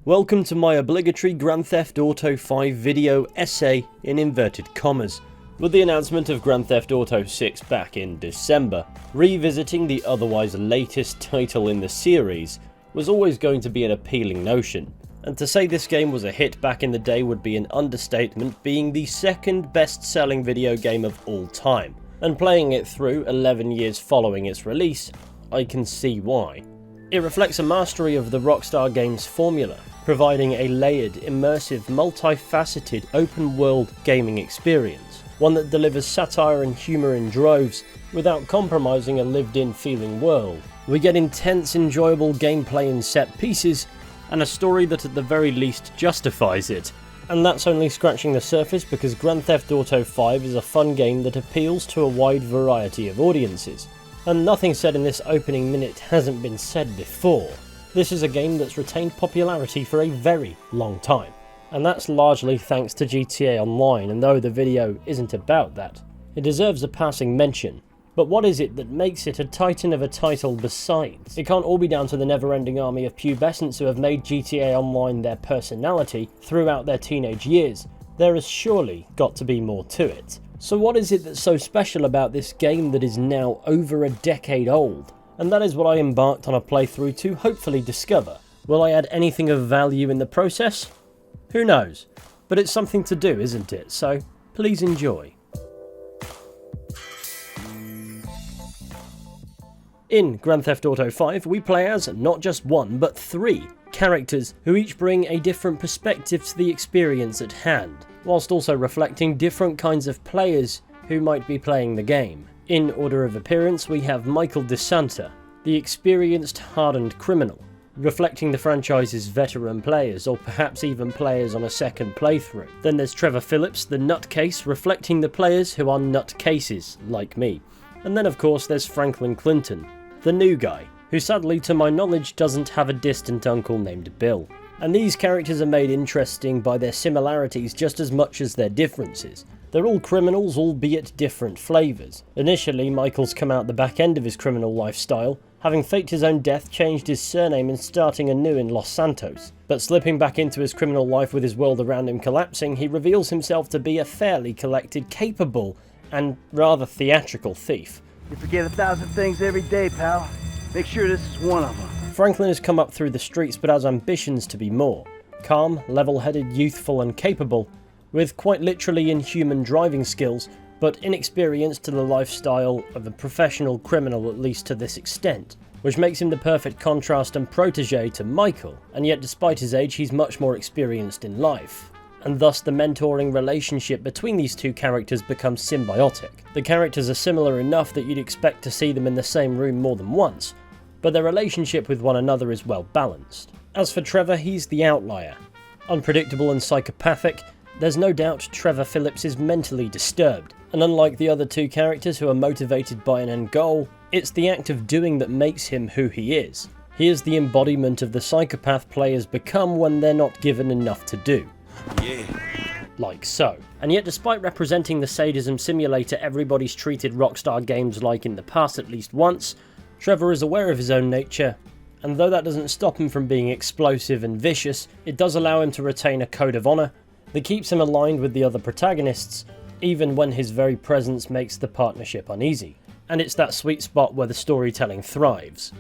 Welcome to my obligatory Grand Theft Auto 5 video essay in inverted commas. With the announcement of Grand Theft Auto 6 back in December, revisiting the otherwise latest title in the series was always going to be an appealing notion, and to say this game was a hit back in the day would be an understatement, being the second best-selling video game of all time, and playing it through 11 years following its release, I can see why. It reflects a mastery of the Rockstar Games formula, providing a layered, immersive, multifaceted, open-world gaming experience, one that delivers satire and humour in droves without compromising a lived-in feeling world. We get intense, enjoyable gameplay in set pieces, and a story that at the very least justifies it. And that's only scratching the surface, because Grand Theft Auto 5 is a fun game that appeals to a wide variety of audiences. And nothing said in this opening minute hasn't been said before. This is a game that's retained popularity for a very long time, and that's largely thanks to GTA Online, and though the video isn't about that, it deserves a passing mention. But what is it that makes it a titan of a title besides? It can't all be down to the never-ending army of pubescents who have made GTA Online their personality throughout their teenage years. There has surely got to be more to it. So what is it that's so special about this game that is now over a decade old? And that is what I embarked on a playthrough to hopefully discover. Will I add anything of value in the process? Who knows? But it's something to do, isn't it? So please enjoy. In Grand Theft Auto 5, we play as not just one, but three characters who each bring a different perspective to the experience at hand, whilst also reflecting different kinds of players who might be playing the game. In order of appearance, we have Michael DeSanta, the experienced, hardened criminal, reflecting the franchise's veteran players, or perhaps even players on a second playthrough. Then there's Trevor Phillips, the nutcase, reflecting the players who are nutcases, like me. And then of course there's Franklin Clinton, the new guy, who sadly to my knowledge doesn't have a distant uncle named Bill. And these characters are made interesting by their similarities just as much as their differences. They're all criminals, albeit different flavours. Initially, Michael's come out the back end of his criminal lifestyle, having faked his own death, changed his surname and starting anew in Los Santos. But slipping back into his criminal life with his world around him collapsing, he reveals himself to be a fairly collected, capable, and rather theatrical thief. You forget 1,000 things every day, pal. Make sure this is one of them. Franklin has come up through the streets but has ambitions to be more. Calm, level-headed, youthful and capable, with quite literally inhuman driving skills, but inexperienced to the lifestyle of a professional criminal, at least to this extent, which makes him the perfect contrast and protege to Michael, and yet despite his age he's much more experienced in life. And thus the mentoring relationship between these two characters becomes symbiotic. The characters are similar enough that you'd expect to see them in the same room more than once, but their relationship with one another is well balanced. As for Trevor, he's the outlier. Unpredictable and psychopathic, there's no doubt Trevor Phillips is mentally disturbed, and unlike the other two characters who are motivated by an end goal, it's the act of doing that makes him who he is. He is the embodiment of the psychopath players become when they're not given enough to do. Yeah. Like so. And yet despite representing the sadism simulator everybody's treated Rockstar Games like in the past at least once, Trevor is aware of his own nature, and though that doesn't stop him from being explosive and vicious, it does allow him to retain a code of honour that keeps him aligned with the other protagonists, even when his very presence makes the partnership uneasy. And it's that sweet spot where the storytelling thrives.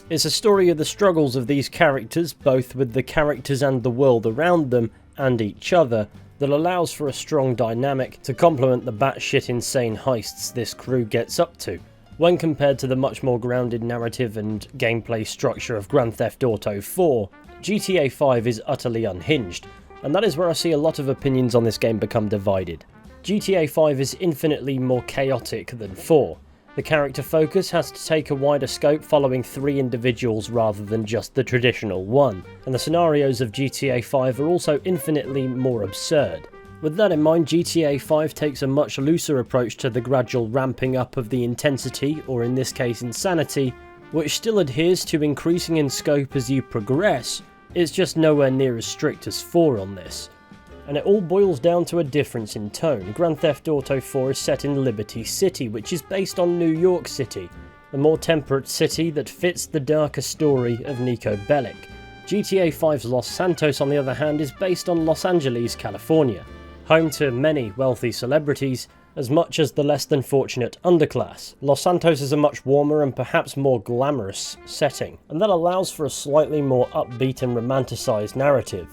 It's a story of the struggles of these characters, both with the characters and the world around them, and each other, that allows for a strong dynamic to complement the batshit insane heists this crew gets up to, when compared to the much more grounded narrative and gameplay structure of Grand Theft Auto 4. GTA 5 is utterly unhinged, and that is where I see a lot of opinions on this game become divided. GTA 5 is infinitely more chaotic than 4. The character focus has to take a wider scope, following three individuals rather than just the traditional one, and the scenarios of GTA 5 are also infinitely more absurd. With that in mind, GTA 5 takes a much looser approach to the gradual ramping up of the intensity, or in this case insanity, which still adheres to increasing in scope as you progress. It's just nowhere near as strict as 4 on this. And it all boils down to a difference in tone. Grand Theft Auto 4 is set in Liberty City, which is based on New York City, a more temperate city that fits the darker story of Nico Bellic. GTA 5's Los Santos, on the other hand, is based on Los Angeles, California, home to many wealthy celebrities, as much as the less than fortunate underclass. Los Santos is a much warmer and perhaps more glamorous setting, and that allows for a slightly more upbeat and romanticised narrative.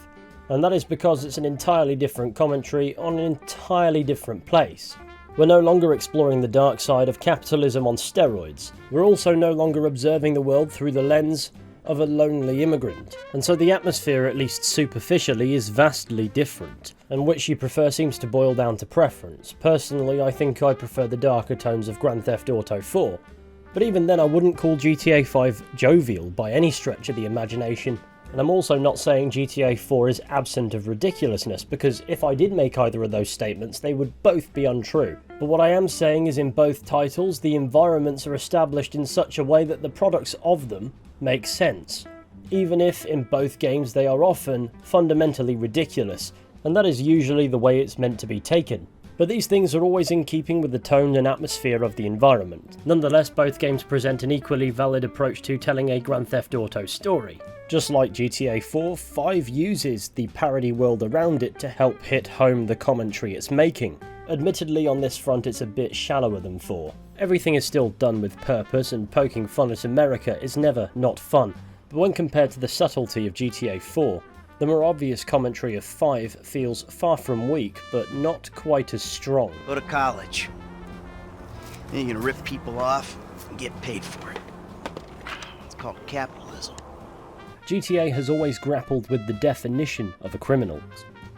And that is because it's an entirely different commentary on an entirely different place. We're no longer exploring the dark side of capitalism on steroids. We're also no longer observing the world through the lens of a lonely immigrant, and so the atmosphere, at least superficially, is vastly different, and which you prefer seems to boil down to preference. Personally, I think I prefer the darker tones of Grand Theft Auto 4, but even then I wouldn't call GTA 5 jovial by any stretch of the imagination, and I'm also not saying GTA 4 is absent of ridiculousness, because if I did make either of those statements, they would both be untrue. But what I am saying is in both titles, the environments are established in such a way that the products of them make sense, even if in both games they are often fundamentally ridiculous, and that is usually the way it's meant to be taken. But these things are always in keeping with the tone and atmosphere of the environment. Nonetheless, both games present an equally valid approach to telling a Grand Theft Auto story. Just like GTA 4, 5 uses the parody world around it to help hit home the commentary it's making. Admittedly, on this front it's a bit shallower than 4. Everything is still done with purpose, and poking fun at America is never not fun, but when compared to the subtlety of GTA 4, the more obvious commentary of 5 feels far from weak, but not quite as strong. Go to college. Then you're gonna rip people off and get paid for it. It's called capitalism. GTA has always grappled with the definition of a criminal.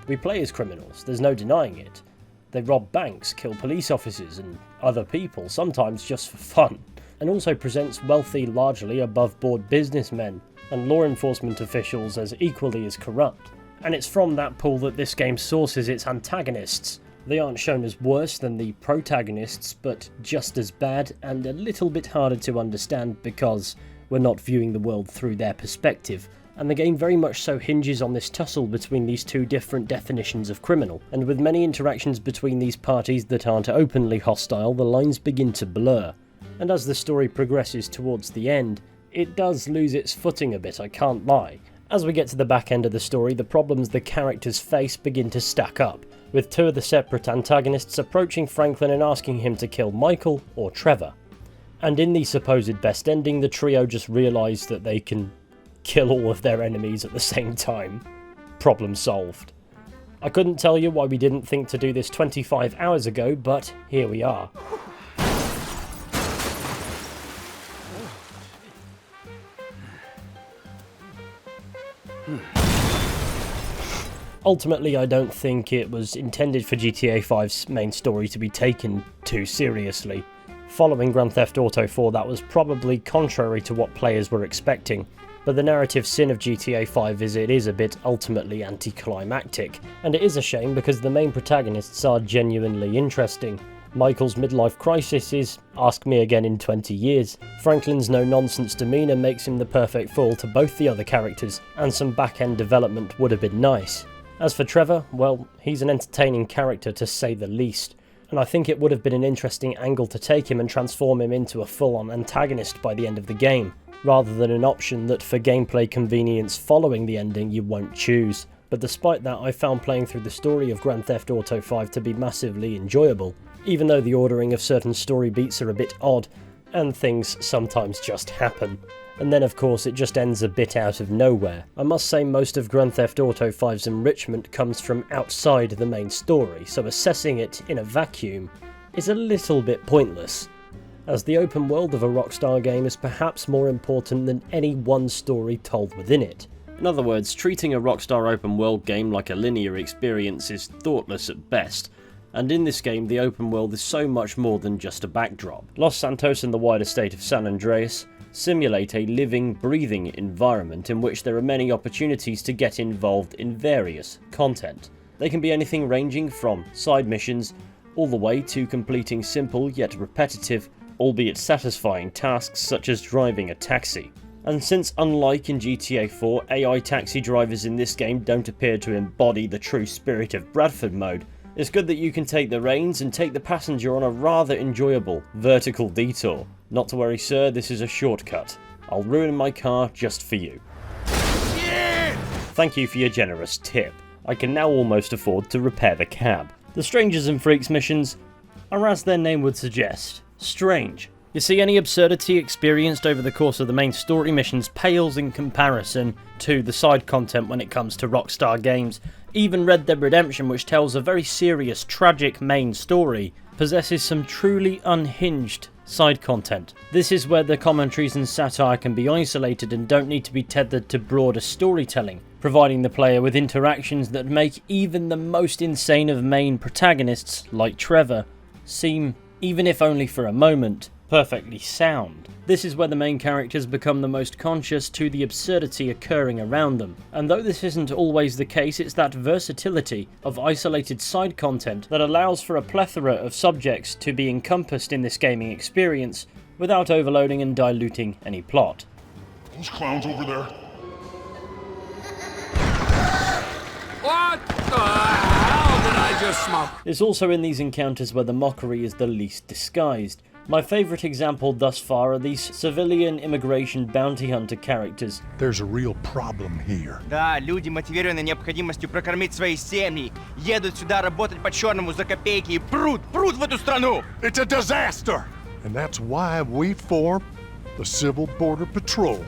We play as criminals, there's no denying it. They rob banks, kill police officers and other people, sometimes just for fun, and also presents wealthy, largely above-board businessmen and law enforcement officials as equally as corrupt. And it's from that pool that this game sources its antagonists. They aren't shown as worse than the protagonists, but just as bad and a little bit harder to understand because we're not viewing the world through their perspective. And the game very much so hinges on this tussle between these two different definitions of criminal, and with many interactions between these parties that aren't openly hostile, the lines begin to blur. And as the story progresses towards the end, it does lose its footing a bit, I can't lie. As we get to the back end of the story, the problems the characters face begin to stack up, with two of the separate antagonists approaching Franklin and asking him to kill Michael or Trevor. And in the supposed best ending, the trio just realise that they can kill all of their enemies at the same time. Problem solved. I couldn't tell you why we didn't think to do this 25 hours ago, but here we are. Ultimately, I don't think it was intended for GTA 5's main story to be taken too seriously. Following Grand Theft Auto 4, that was probably contrary to what players were expecting, but the narrative sin of GTA 5 is it is a bit ultimately anticlimactic, and it is a shame because the main protagonists are genuinely interesting. Michael's midlife crisis is ask me again in 20 years. Franklin's no-nonsense demeanour makes him the perfect foil to both the other characters, and some back-end development would have been nice. As for Trevor, well, he's an entertaining character to say the least, and I think it would have been an interesting angle to take him and transform him into a full-on antagonist by the end of the game, rather than an option that for gameplay convenience following the ending you won't choose. But despite that, I found playing through the story of Grand Theft Auto 5 to be massively enjoyable, even though the ordering of certain story beats are a bit odd, and things sometimes just happen. And then of course it just ends a bit out of nowhere. I must say most of Grand Theft Auto 5's enrichment comes from outside the main story, so assessing it in a vacuum is a little bit pointless, as the open world of a Rockstar game is perhaps more important than any one story told within it. In other words, treating a Rockstar open world game like a linear experience is thoughtless at best, and in this game the open world is so much more than just a backdrop. Los Santos and the wider state of San Andreas simulate a living, breathing environment in which there are many opportunities to get involved in various content. They can be anything ranging from side missions all the way to completing simple yet repetitive, albeit satisfying tasks such as driving a taxi. And since unlike in GTA 4, AI taxi drivers in this game don't appear to embody the true spirit of Bradford mode, it's good that you can take the reins and take the passenger on a rather enjoyable vertical detour. Not to worry sir, this is a shortcut. I'll ruin my car just for you. Yeah! Thank you for your generous tip. I can now almost afford to repair the cab. The Strangers and Freaks missions are, as their name would suggest, strange. You see, any absurdity experienced over the course of the main story missions pales in comparison to the side content when it comes to Rockstar games. Even Red Dead Redemption, which tells a very serious, tragic main story, possesses some truly unhinged side content. This is where the commentaries and satire can be isolated and don't need to be tethered to broader storytelling, providing the player with interactions that make even the most insane of main protagonists, like Trevor, seem, even if only for a moment, perfectly sound. This is where the main characters become the most conscious to the absurdity occurring around them. And though this isn't always the case, it's that versatility of isolated side content that allows for a plethora of subjects to be encompassed in this gaming experience without overloading and diluting any plot. Those clowns over there? What the hell did I just smoke? It's also in these encounters where the mockery is the least disguised. My favourite example thus far are these civilian immigration bounty hunter characters. There's a real problem here. Да, люди мотивированы необходимостью прокормить свои семьи, едут сюда работать по-черному за копейки и прут в эту страну! It's a disaster! And that's why we formed the Civil Border Patrol.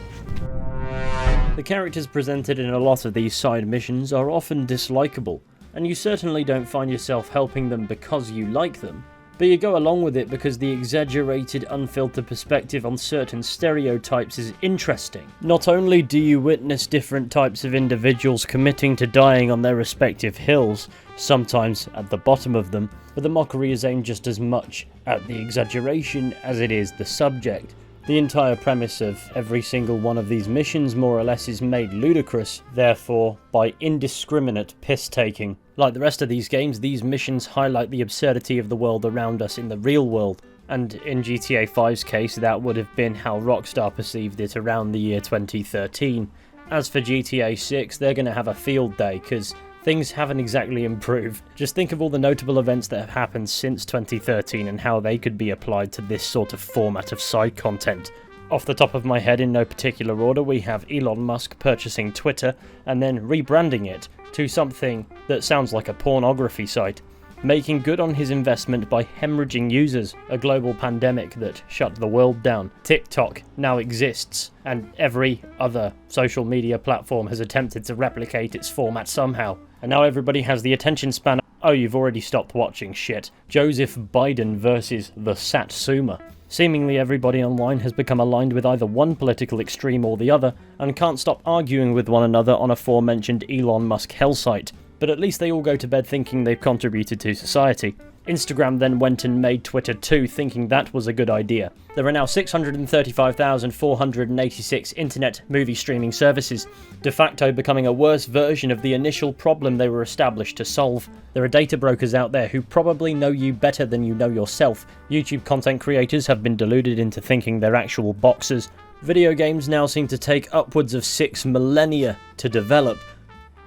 The characters presented in a lot of these side missions are often dislikable, and you certainly don't find yourself helping them because you like them. But you go along with it because the exaggerated, unfiltered perspective on certain stereotypes is interesting. Not only do you witness different types of individuals committing to dying on their respective hills, sometimes at the bottom of them, but the mockery is aimed just as much at the exaggeration as it is the subject. The entire premise of every single one of these missions more or less is made ludicrous, therefore, by indiscriminate piss-taking. Like the rest of these games, these missions highlight the absurdity of the world around us in the real world, and in GTA 5's case that would have been how Rockstar perceived it around the year 2013. As for GTA 6, they're going to have a field day, because things haven't exactly improved. Just think of all the notable events that have happened since 2013 and how they could be applied to this sort of format of side content. Off the top of my head, in no particular order, we have Elon Musk purchasing Twitter and then rebranding it to something that sounds like a pornography site, making good on his investment by hemorrhaging users, a global pandemic that shut the world down. TikTok now exists, and every other social media platform has attempted to replicate its format somehow. And now everybody has the attention span of, oh, you've already stopped watching shit. Joseph Biden versus the Satsuma. Seemingly everybody online has become aligned with either one political extreme or the other, and can't stop arguing with one another on aforementioned Elon Musk hell site. But at least they all go to bed thinking they've contributed to society. Instagram then went and made Twitter too, thinking that was a good idea. There are now 635,486 internet movie streaming services, de facto becoming a worse version of the initial problem they were established to solve. There are data brokers out there who probably know you better than you know yourself. YouTube content creators have been deluded into thinking they're actual boxers. Video games now seem to take upwards of 6 millennia to develop.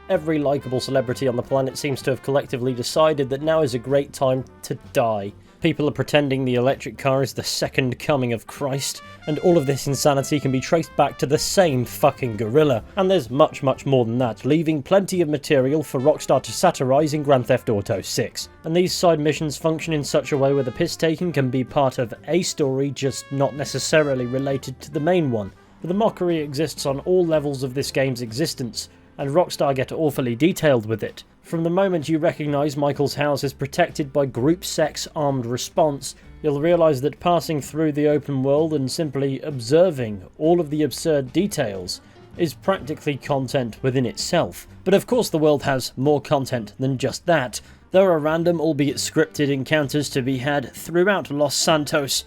Every likeable celebrity on the planet seems to have collectively decided that now is a great time to die. People are pretending the electric car is the second coming of Christ, and all of this insanity can be traced back to the same fucking gorilla. And there's much, much more than that, leaving plenty of material for Rockstar to satirise in Grand Theft Auto 6. And these side missions function in such a way where the piss-taking can be part of a story, just not necessarily related to the main one. But the mockery exists on all levels of this game's existence, and Rockstar get awfully detailed with it. From the moment you recognise Michael's house is protected by group sex armed response, you'll realise that passing through the open world and simply observing all of the absurd details is practically content within itself. But of course the world has more content than just that. There are random, albeit scripted, encounters to be had throughout Los Santos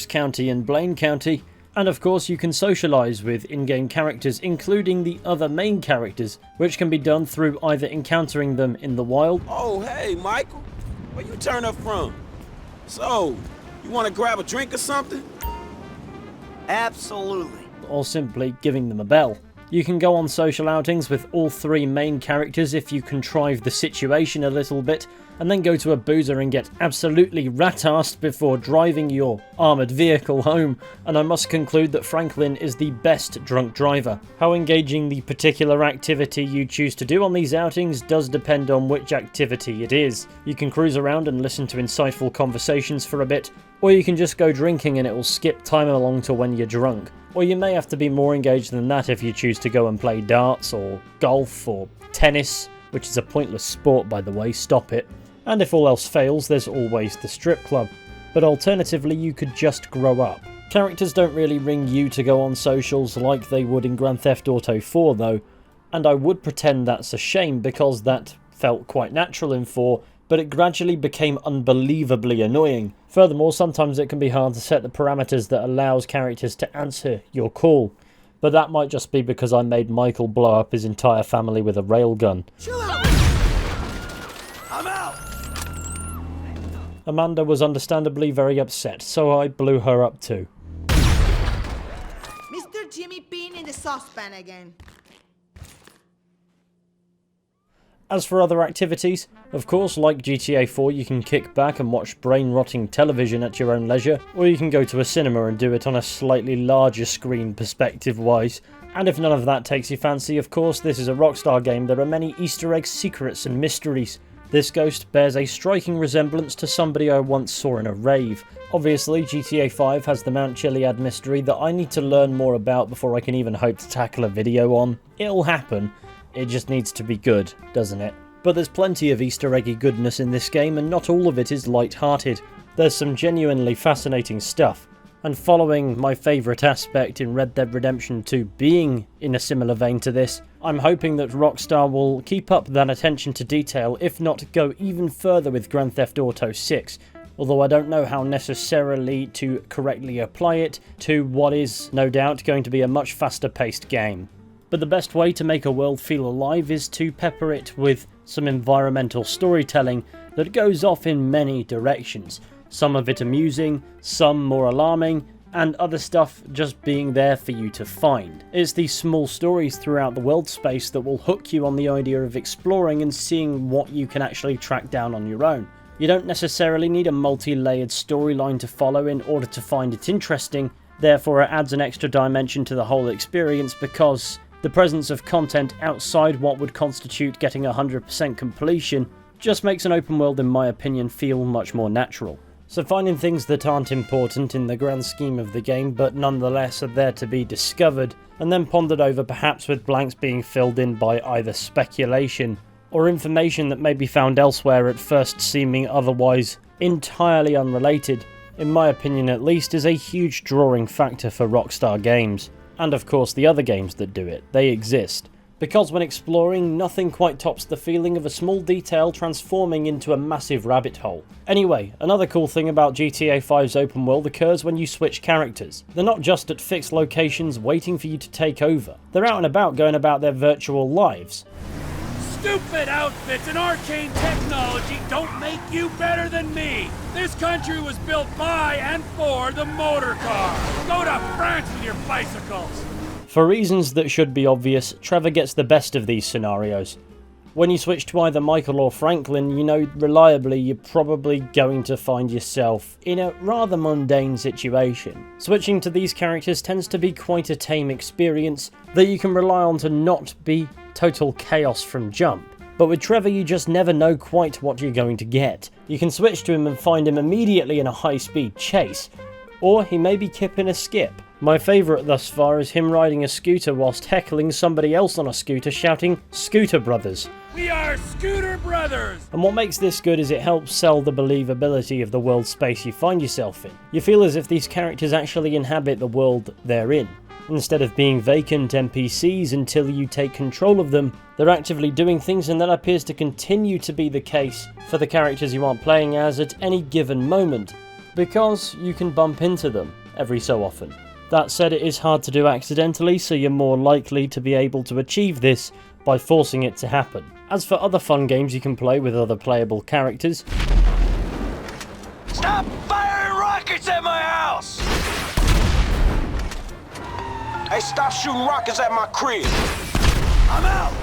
County and Blaine County, and of course you can socialise with in-game characters, including the other main characters, which can be done through either encountering them in the wild. Oh, hey, Michael. Where you turn up from? So, you want to grab a drink or something? Absolutely. Or simply giving them a bell. You can go on social outings with all 3 main characters if you contrive the situation a little bit, and then go to a boozer and get absolutely rat-assed before driving your armoured vehicle home, and I must conclude that Franklin is the best drunk driver. How engaging the particular activity you choose to do on these outings does depend on which activity it is. You can cruise around and listen to insightful conversations for a bit, or you can just go drinking and it will skip time along to when you're drunk. Or you may have to be more engaged than that if you choose to go and play darts or golf or tennis, which is a pointless sport by the way, stop it. And if all else fails, there's always the strip club. But alternatively, you could just grow up. Characters don't really ring you to go on socials like they would in Grand Theft Auto 4 though, and I would pretend that's a shame because that felt quite natural in 4, but it gradually became unbelievably annoying. Furthermore, sometimes it can be hard to set the parameters that allows characters to answer your call. But that might just be because I made Michael blow up his entire family with a railgun. Chill out! I'm out! Amanda was understandably very upset, so I blew her up too. Mr. Jimmy Bean in the saucepan again. As for other activities, of course, like GTA 4, you can kick back and watch brain-rotting television at your own leisure, or you can go to a cinema and do it on a slightly larger screen perspective-wise. And if none of that takes your fancy, of course, this is a Rockstar game. There are many Easter egg secrets and mysteries. This ghost bears a striking resemblance to somebody I once saw in a rave. Obviously, GTA 5 has the Mount Chiliad mystery that I need to learn more about before I can even hope to tackle a video on. It'll happen. It just needs to be good, doesn't it? But there's plenty of Easter eggy goodness in this game, and not all of it is light-hearted. There's some genuinely fascinating stuff. And following my favourite aspect in Red Dead Redemption 2 being in a similar vein to this, I'm hoping that Rockstar will keep up that attention to detail, if not go even further with Grand Theft Auto 6, although I don't know how necessarily to correctly apply it to what is, no doubt, going to be a much faster paced game. But the best way to make a world feel alive is to pepper it with some environmental storytelling that goes off in many directions. Some of it amusing, some more alarming, and other stuff just being there for you to find. It's these small stories throughout the world space that will hook you on the idea of exploring and seeing what you can actually track down on your own. You don't necessarily need a multi-layered storyline to follow in order to find it interesting, therefore it adds an extra dimension to the whole experience because the presence of content outside what would constitute getting 100% completion just makes an open world, in my opinion, feel much more natural. So finding things that aren't important in the grand scheme of the game but nonetheless are there to be discovered and then pondered over, perhaps with blanks being filled in by either speculation or information that may be found elsewhere at first seeming otherwise entirely unrelated, in my opinion at least, is a huge drawing factor for Rockstar games. And of course the other games that do it, they exist. Because when exploring, nothing quite tops the feeling of a small detail transforming into a massive rabbit hole. Anyway, another cool thing about GTA 5's open world occurs when you switch characters. They're not just at fixed locations waiting for you to take over. They're out and about going about their virtual lives. Stupid outfits and arcane technology don't make you better than me. This country was built by and for the motor car. Go to France with your bicycles. For reasons that should be obvious, Trevor gets the best of these scenarios. When you switch to either Michael or Franklin, you know reliably you're probably going to find yourself in a rather mundane situation. Switching to these characters tends to be quite a tame experience that you can rely on to not be total chaos from jump. But with Trevor you just never know quite what you're going to get. You can switch to him and find him immediately in a high-speed chase, or he may be kipping a skip. My favourite thus far is him riding a scooter whilst heckling somebody else on a scooter shouting, "Scooter Brothers." We are Scooter Brothers! And what makes this good is it helps sell the believability of the world space you find yourself in. You feel as if these characters actually inhabit the world they're in. Instead of being vacant NPCs until you take control of them, they're actively doing things, and that appears to continue to be the case for the characters you aren't playing as at any given moment, because you can bump into them every so often. That said, it is hard to do accidentally, so you're more likely to be able to achieve this by forcing it to happen. As for other fun games you can play with other playable characters... Stop firing rockets at my house! Hey, stop shooting rockets at my crib. I'm out.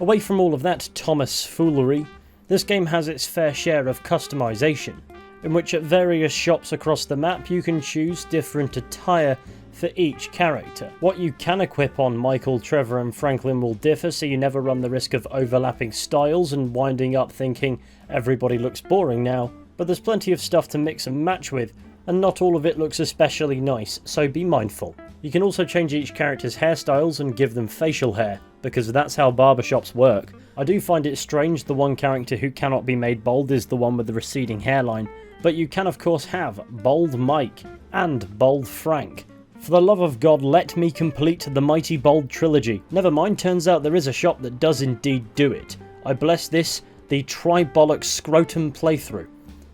Away from all of that Thomas foolery, this game has its fair share of customization, in which at various shops across the map you can choose different attire for each character. What you can equip on Michael, Trevor and Franklin will differ, so you never run the risk of overlapping styles and winding up thinking everybody looks boring now, but there's plenty of stuff to mix and match with, and not all of it looks especially nice, so be mindful. You can also change each character's hairstyles and give them facial hair, because that's how barbershops work. I do find it strange the one character who cannot be made bald is the one with the receding hairline, but you can of course have Bald Mike and Bald Frank. For the love of God, let me complete the Mighty Bald trilogy. Never mind, turns out there is a shop that does indeed do it. I bless this, the Tribolic Scrotum playthrough.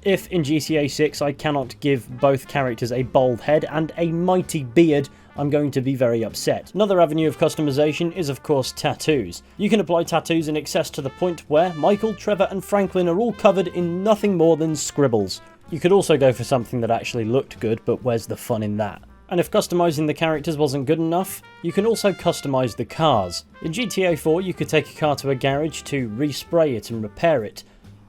If in GTA 6 I cannot give both characters a bald head and a mighty beard, I'm going to be very upset. Another avenue of customization is of course tattoos. You can apply tattoos in excess to the point where Michael, Trevor and Franklin are all covered in nothing more than scribbles. You could also go for something that actually looked good, but where's the fun in that? And if customizing the characters wasn't good enough, you can also customize the cars. In GTA 4 you could take a car to a garage to respray it and repair it,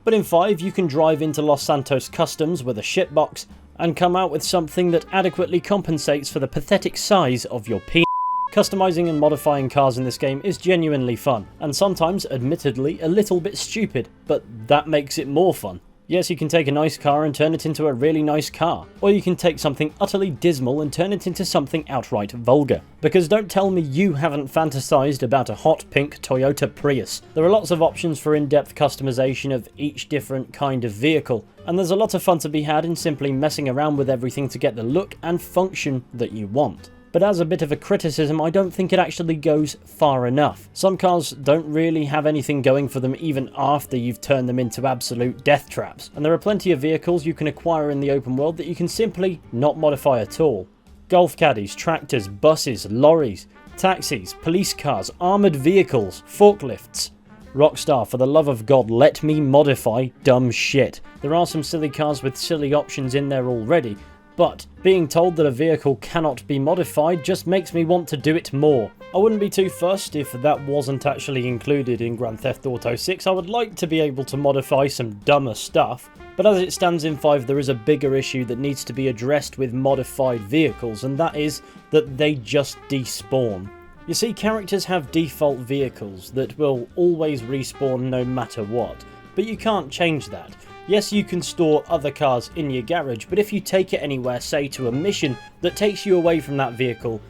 but in 5 you can drive into Los Santos Customs with a shitbox and come out with something that adequately compensates for the pathetic size of your penis. Customizing and modifying cars in this game is genuinely fun, and sometimes, admittedly, a little bit stupid, but that makes it more fun. Yes, you can take a nice car and turn it into a really nice car, or you can take something utterly dismal and turn it into something outright vulgar. Because don't tell me you haven't fantasized about a hot pink Toyota Prius. There are lots of options for in-depth customization of each different kind of vehicle, and there's a lot of fun to be had in simply messing around with everything to get the look and function that you want. But as a bit of a criticism, I don't think it actually goes far enough. Some cars don't really have anything going for them even after you've turned them into absolute death traps, and there are plenty of vehicles you can acquire in the open world that you can simply not modify at all. Golf caddies, tractors, buses, lorries, taxis, police cars, armoured vehicles, forklifts. Rockstar, for the love of God, let me modify dumb shit. There are some silly cars with silly options in there already, but being told that a vehicle cannot be modified just makes me want to do it more. I wouldn't be too fussed if that wasn't actually included in Grand Theft Auto 6. I would like to be able to modify some dumber stuff, but as it stands in 5 there is a bigger issue that needs to be addressed with modified vehicles, and that is that they just despawn. You see, characters have default vehicles that will always respawn no matter what, but you can't change that. Yes, you can store other cars in your garage, but if you take it anywhere, say to a mission that takes you away from that vehicle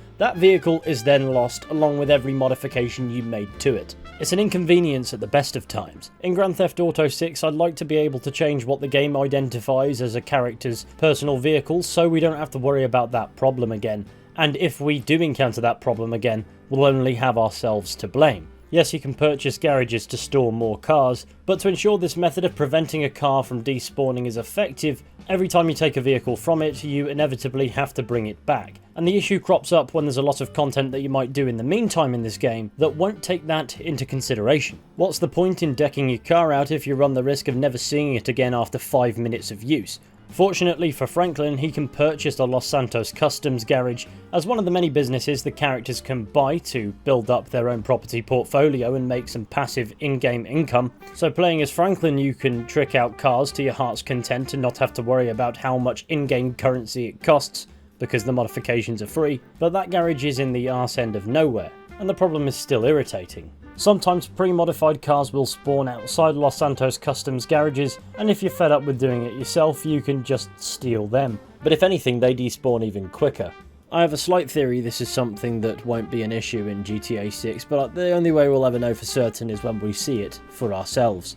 is then lost along with every modification you made to it. It's an inconvenience at the best of times. In Grand Theft Auto 6, I'd like to be able to change what the game identifies as a character's personal vehicles so we don't have to worry about that problem again. And if we do encounter that problem again, we'll only have ourselves to blame. Yes, you can purchase garages to store more cars, but to ensure this method of preventing a car from despawning is effective, every time you take a vehicle from it, you inevitably have to bring it back. And the issue crops up when there's a lot of content that you might do in the meantime in this game that won't take that into consideration. What's the point in decking your car out if you run the risk of never seeing it again after 5 minutes of use? Fortunately for Franklin, he can purchase a Los Santos Customs garage as one of the many businesses the characters can buy to build up their own property portfolio and make some passive in-game income. So playing as Franklin, you can trick out cars to your heart's content and not have to worry about how much in-game currency it costs, because the modifications are free, but that garage is in the arse end of nowhere, and the problem is still irritating. Sometimes pre-modified cars will spawn outside Los Santos Customs garages, and if you're fed up with doing it yourself, you can just steal them. But if anything, they despawn even quicker. I have a slight theory this is something that won't be an issue in GTA 6, but the only way we'll ever know for certain is when we see it for ourselves.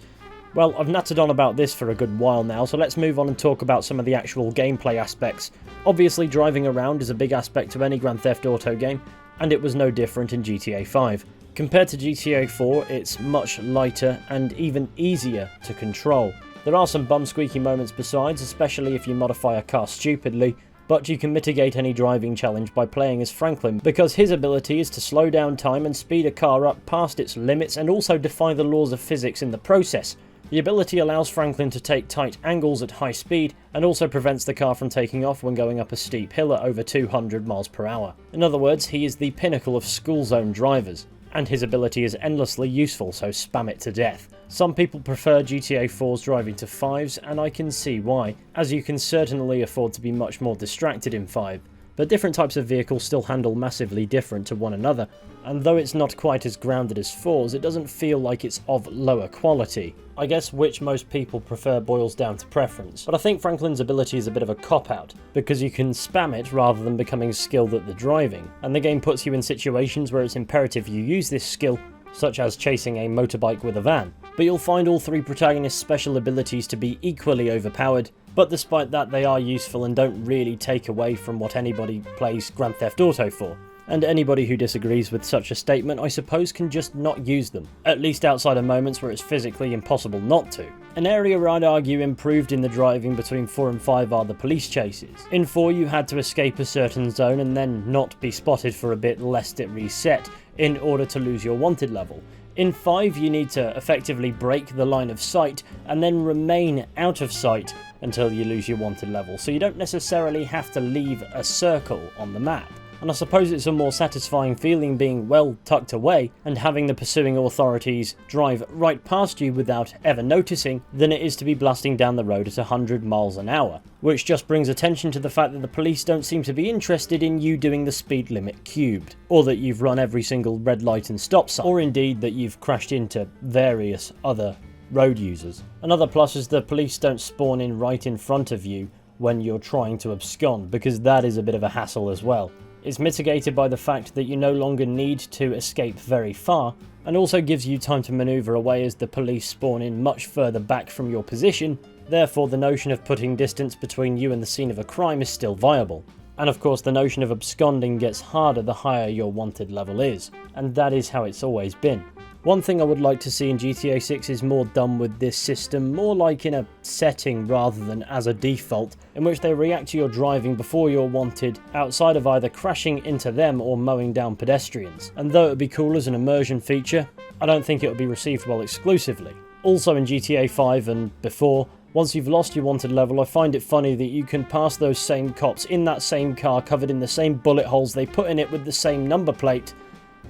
Well, I've nattered on about this for a good while now, so let's move on and talk about some of the actual gameplay aspects. Obviously, driving around is a big aspect of any Grand Theft Auto game, and it was no different in GTA 5. Compared to GTA 4, it's much lighter and even easier to control. There are some bum-squeaky moments besides, especially if you modify a car stupidly, but you can mitigate any driving challenge by playing as Franklin, because his ability is to slow down time and speed a car up past its limits and also defy the laws of physics in the process, The ability allows Franklin to take tight angles at high speed and also prevents the car from taking off when going up a steep hill at over 200 miles per hour. In other words, he is the pinnacle of school zone drivers, and his ability is endlessly useful, so spam it to death. Some people prefer GTA 4's driving to 5's, and I can see why, as you can certainly afford to be much more distracted in 5. But different types of vehicles still handle massively different to one another, and though it's not quite as grounded as 4's, it doesn't feel like it's of lower quality. I guess which most people prefer boils down to preference, but I think Franklin's ability is a bit of a cop-out, because you can spam it rather than becoming skilled at the driving, and the game puts you in situations where it's imperative you use this skill, such as chasing a motorbike with a van. But you'll find all three protagonists' special abilities to be equally overpowered, but despite that they are useful and don't really take away from what anybody plays Grand Theft Auto for. And anybody who disagrees with such a statement, I suppose, can just not use them, at least outside of moments where it's physically impossible not to. An area where I'd argue improved in the driving between 4 and 5 are the police chases. In 4 you had to escape a certain zone and then not be spotted for a bit lest it reset in order to lose your wanted level. In 5 you need to effectively break the line of sight and then remain out of sight until you lose your wanted level, so you don't necessarily have to leave a circle on the map. And I suppose it's a more satisfying feeling being well tucked away and having the pursuing authorities drive right past you without ever noticing than it is to be blasting down the road at 100 miles an hour, which just brings attention to the fact that the police don't seem to be interested in you doing the speed limit cubed, or that you've run every single red light and stop sign, or indeed that you've crashed into various other road users. Another plus is the police don't spawn in right in front of you when you're trying to abscond, because that is a bit of a hassle as well. It's mitigated by the fact that you no longer need to escape very far, and also gives you time to manoeuvre away as the police spawn in much further back from your position, therefore the notion of putting distance between you and the scene of a crime is still viable. And of course the notion of absconding gets harder the higher your wanted level is, and that is how it's always been. One thing I would like to see in GTA 6 is more done with this system, more like in a setting rather than as a default, in which they react to your driving before you're wanted, outside of either crashing into them or mowing down pedestrians. And though it would be cool as an immersion feature, I don't think it would be received well exclusively. Also in GTA 5 and before, once you've lost your wanted level, I find it funny that you can pass those same cops in that same car covered in the same bullet holes they put in it with the same number plate,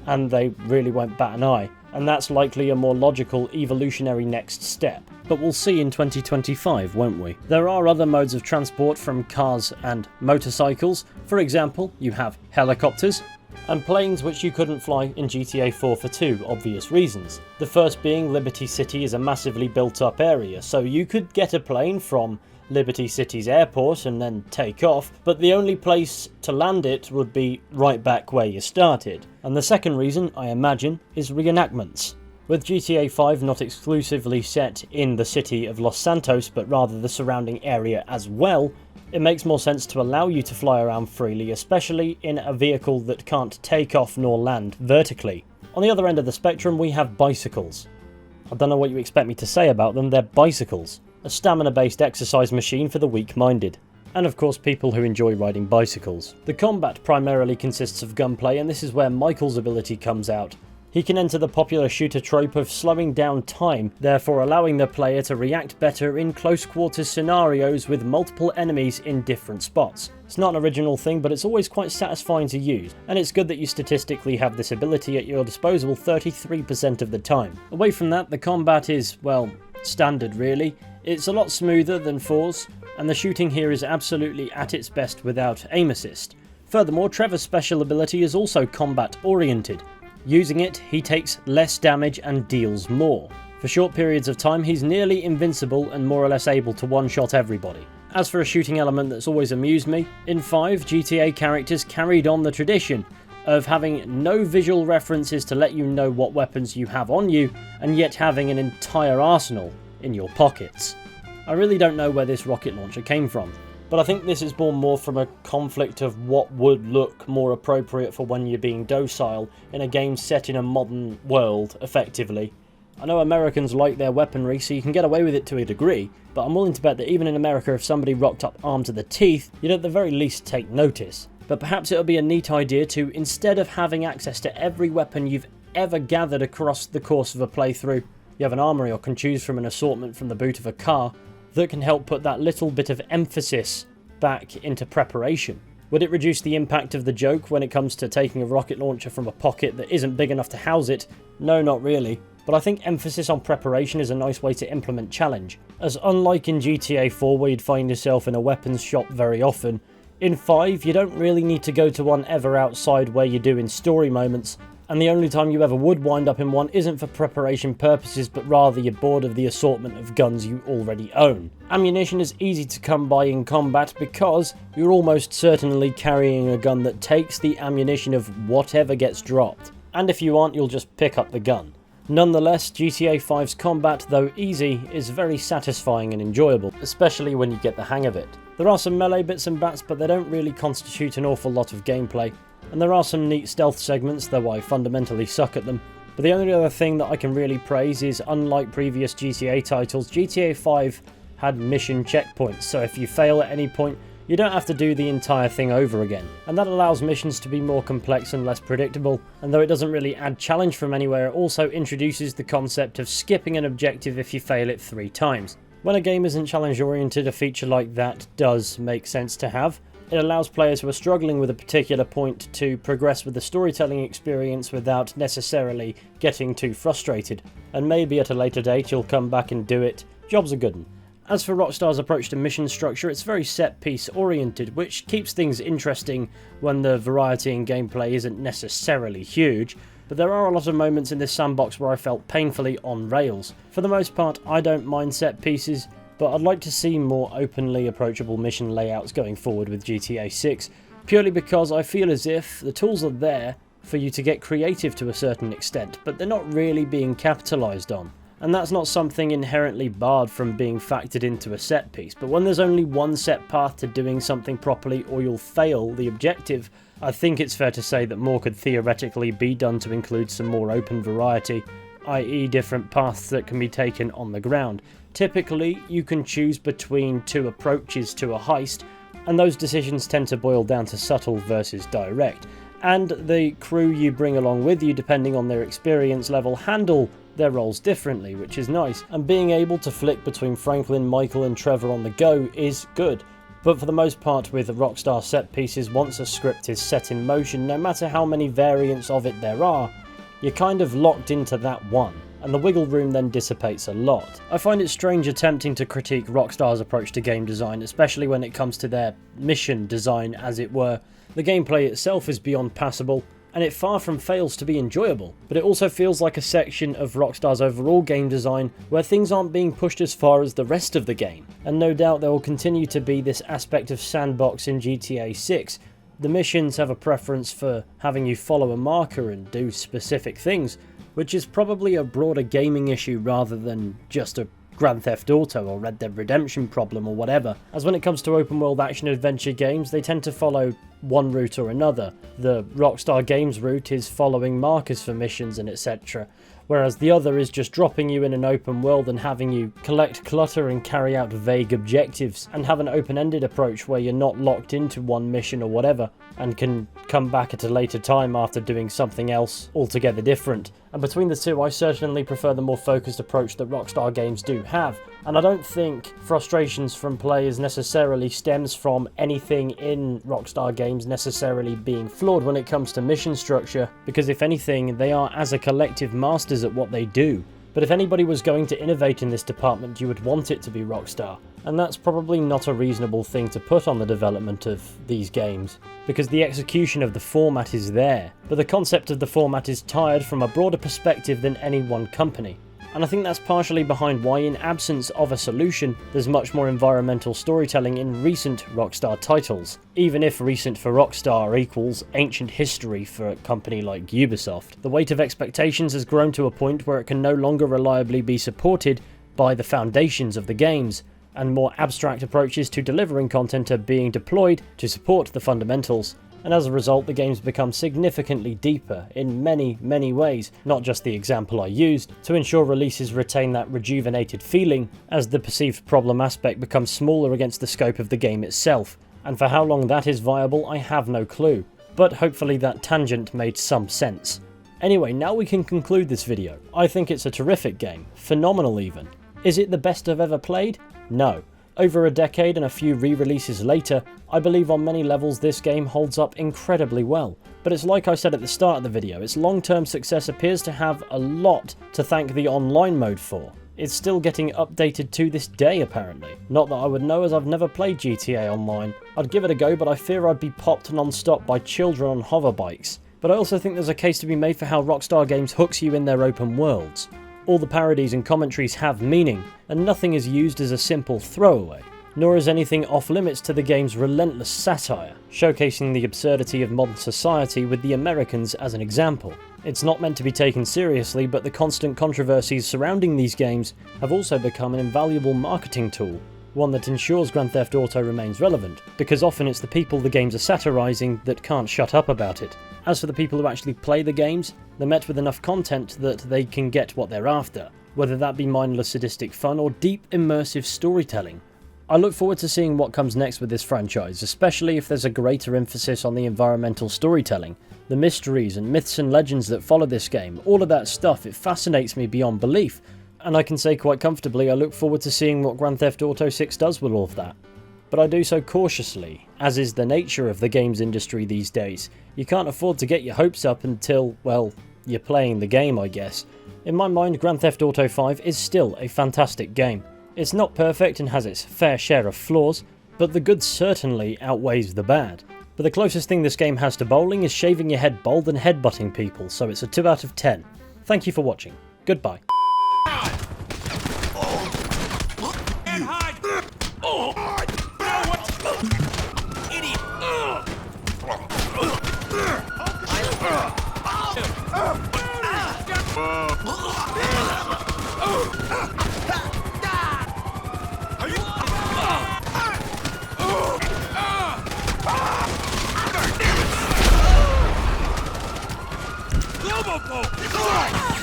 and they really won't bat an eye. And that's likely a more logical evolutionary next step. But we'll see in 2025, won't we? There are other modes of transport from cars and motorcycles. For example, you have helicopters and planes, which you couldn't fly in GTA 4 for two obvious reasons. The first being Liberty City is a massively built up area, so you could get a plane from Liberty City's airport and then take off, but the only place to land it would be right back where you started. And the second reason, I imagine, is reenactments. With GTA 5 not exclusively set in the city of Los Santos, but rather the surrounding area as well, it makes more sense to allow you to fly around freely, especially in a vehicle that can't take off nor land vertically. On the other end of the spectrum we have bicycles. I don't know what you expect me to say about them, they're bicycles. A stamina-based exercise machine for the weak-minded. And of course people who enjoy riding bicycles. The combat primarily consists of gunplay, and this is where Michael's ability comes out. He can enter the popular shooter trope of slowing down time, therefore allowing the player to react better in close quarters scenarios with multiple enemies in different spots. It's not an original thing, but it's always quite satisfying to use, and it's good that you statistically have this ability at your disposal 33% of the time. Away from that, the combat is, well, standard really. It's a lot smoother than 4's, and the shooting here is absolutely at its best without aim assist. Furthermore, Trevor's special ability is also combat oriented. Using it, he takes less damage and deals more. For short periods of time, he's nearly invincible and more or less able to one-shot everybody. As for a shooting element that's always amused me, in 5, GTA characters carried on the tradition of having no visual references to let you know what weapons you have on you, and yet having an entire arsenal in your pockets. I really don't know where this rocket launcher came from, but I think this is born more from a conflict of what would look more appropriate for when you're being docile in a game set in a modern world, effectively. I know Americans like their weaponry, so you can get away with it to a degree, but I'm willing to bet that even in America, if somebody rocked up armed to the teeth, you'd at the very least take notice. But perhaps it would be a neat idea to, instead of having access to every weapon you've ever gathered across the course of a playthrough, You have an armory or can choose from an assortment from the boot of a car that can help put that little bit of emphasis back into preparation. Would it reduce the impact of the joke when it comes to taking a rocket launcher from a pocket that isn't big enough to house it? No, not really. But I think emphasis on preparation is a nice way to implement challenge, as unlike in GTA 4 where you'd find yourself in a weapons shop very often, in 5 you don't really need to go to one ever outside where you do in story moments, and the only time you ever would wind up in one isn't for preparation purposes but rather you're bored of the assortment of guns you already own. Ammunition is easy to come by in combat because you're almost certainly carrying a gun that takes the ammunition of whatever gets dropped, and if you aren't you'll just pick up the gun. Nonetheless, GTA 5's combat, though easy, is very satisfying and enjoyable, especially when you get the hang of it. There are some melee bits and bats, but they don't really constitute an awful lot of gameplay, and there are some neat stealth segments, though I fundamentally suck at them. But the only other thing that I can really praise is, unlike previous GTA titles, GTA 5 had mission checkpoints, so if you fail at any point, you don't have to do the entire thing over again, and that allows missions to be more complex and less predictable, and though it doesn't really add challenge from anywhere, it also introduces the concept of skipping an objective if you fail it 3 times. When a game isn't challenge oriented, a feature like that does make sense to have. It allows players who are struggling with a particular point to progress with the storytelling experience without necessarily getting too frustrated, and maybe at a later date you'll come back and do it. Job's a good one. As for Rockstar's approach to mission structure, it's very set-piece oriented, which keeps things interesting when the variety in gameplay isn't necessarily huge, but there are a lot of moments in this sandbox where I felt painfully on rails. For the most part, I don't mind set pieces, but I'd like to see more openly approachable mission layouts going forward with GTA 6, purely because I feel as if the tools are there for you to get creative to a certain extent, but they're not really being capitalised on. And that's not something inherently barred from being factored into a set piece, but when there's only one set path to doing something properly or you'll fail the objective, I think it's fair to say that more could theoretically be done to include some more open variety, i.e. different paths that can be taken on the ground. Typically, you can choose between 2 approaches to a heist, and those decisions tend to boil down to subtle versus direct, and the crew you bring along with you, depending on their experience level, handle their roles differently, which is nice, and being able to flick between Franklin, Michael and Trevor on the go is good. But for the most part with Rockstar set pieces, once a script is set in motion, no matter how many variants of it there are, you're kind of locked into that one, and the wiggle room then dissipates a lot. I find it strange attempting to critique Rockstar's approach to game design, especially when it comes to their mission design as it were. The gameplay itself is beyond passable, and it far from fails to be enjoyable, but it also feels like a section of Rockstar's overall game design where things aren't being pushed as far as the rest of the game, and no doubt there will continue to be this aspect of sandbox in GTA 6. The missions have a preference for having you follow a marker and do specific things, which is probably a broader gaming issue rather than just a Grand Theft Auto or Red Dead Redemption problem or whatever, as when it comes to open world action adventure games they tend to follow one route or another. The Rockstar Games route is following markers for missions and etc, whereas the other is just dropping you in an open world and having you collect clutter and carry out vague objectives, and have an open-ended approach where you're not locked into one mission or whatever, and can come back at a later time after doing something else altogether different. And between the two, I certainly prefer the more focused approach that Rockstar Games do have, and I don't think frustrations from players necessarily stems from anything in Rockstar Games necessarily being flawed when it comes to mission structure, because if anything, they are as a collective masters at what they do. But if anybody was going to innovate in this department, you would want it to be Rockstar, and that's probably not a reasonable thing to put on the development of these games, because the execution of the format is there, but the concept of the format is tired from a broader perspective than any one company. And I think that's partially behind why, in absence of a solution, there's much more environmental storytelling in recent Rockstar titles, even if recent for Rockstar equals ancient history for a company like Ubisoft. The weight of expectations has grown to a point where it can no longer reliably be supported by the foundations of the games, and more abstract approaches to delivering content are being deployed to support the fundamentals. And as a result, the games become significantly deeper in many, many ways, not just the example I used, to ensure releases retain that rejuvenated feeling, as the perceived problem aspect becomes smaller against the scope of the game itself. And for how long that is viable, I have no clue, but hopefully that tangent made some sense. Anyway, now we can conclude this video. I think it's a terrific game, phenomenal even. Is it the best I've ever played? No. Over a decade and a few re-releases later, I believe on many levels this game holds up incredibly well. But it's like I said at the start of the video, its long-term success appears to have a lot to thank the online mode for. It's still getting updated to this day apparently. Not that I would know as I've never played GTA Online. I'd give it a go, but I fear I'd be popped non-stop by children on hoverbikes. But I also think there's a case to be made for how Rockstar Games hooks you in their open worlds. All the parodies and commentaries have meaning, and nothing is used as a simple throwaway. Nor is anything off limits to the game's relentless satire, showcasing the absurdity of modern society with the Americans as an example. It's not meant to be taken seriously, but the constant controversies surrounding these games have also become an invaluable marketing tool, one that ensures Grand Theft Auto remains relevant, because often it's the people the games are satirising that can't shut up about it. As for the people who actually play the games, they're met with enough content that they can get what they're after, whether that be mindless sadistic fun or deep immersive storytelling. I look forward to seeing what comes next with this franchise, especially if there's a greater emphasis on the environmental storytelling, the mysteries and myths and legends that follow this game. All of that stuff, it fascinates me beyond belief, and I can say quite comfortably I look forward to seeing what Grand Theft Auto 6 does with all of that. But I do so cautiously, as is the nature of the games industry these days. You can't afford to get your hopes up until, well, you're playing the game, I guess. In my mind, Grand Theft Auto 5 is still a fantastic game. It's not perfect and has its fair share of flaws, but the good certainly outweighs the bad. But the closest thing this game has to bowling is shaving your head bald and headbutting people, so it's a 2 out of 10. Thank you for watching. Goodbye. And hide! Idiot! Global boat!